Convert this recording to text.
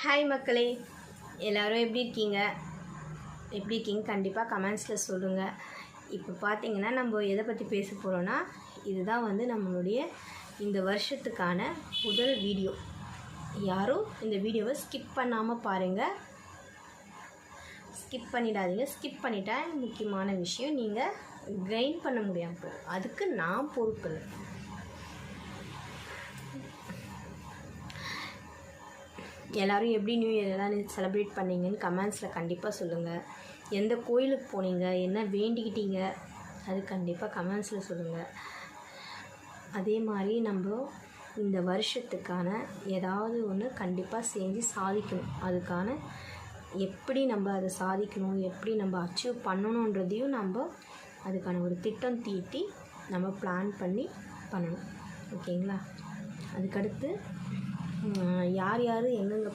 Hi மக்களே, எல்லோரும் எப்படி இருக்கீங்க? கண்டிப்பாக கமெண்ட்ஸில் சொல்லுங்கள். இப்போ பார்த்தீங்கன்னா நம்ம எதை பற்றி பேச போகிறோன்னா, இதுதான் நம்மளுடைய இந்த வருஷத்துக்கான முதல் வீடியோ. யாரும் இந்த வீடியோவை ஸ்கிப் பண்ணாமல் பாருங்கள், ஸ்கிப் பண்ணிடாதீங்க. ஸ்கிப் பண்ணிட்டா முக்கியமான விஷயம் நீங்கள் கெயின் பண்ண முடியாமல் போகும். அதுக்கு நான் பொறுப்பு இல்லை. எல்லோரும் எப்படி நியூ இயர் எல்லாம் செலிப்ரேட் பண்ணிங்கன்னு கமெண்ட்ஸில் கண்டிப்பாக சொல்லுங்கள். எந்த கோயிலுக்கு போனீங்க, என்ன வேண்டிக்கிட்டீங்க, அது கண்டிப்பாக கமெண்ட்ஸில் சொல்லுங்கள். அதே மாதிரி நம்ம இந்த வருஷத்துக்கான ஏதாவது ஒன்று கண்டிப்பாக செஞ்சு சாதிக்கணும். அதுக்கான எப்படி நம்ம அதை சாதிக்கணும், எப்படி நம்ம அச்சீவ் பண்ணணுன்றதையும் நம்ம அதுக்கான ஒரு திட்டம் தீட்டி நம்ம பிளான் பண்ணி பண்ணணும். ஓகேங்களா? அதுக்கடுத்து யார் யார் எங்கெங்கே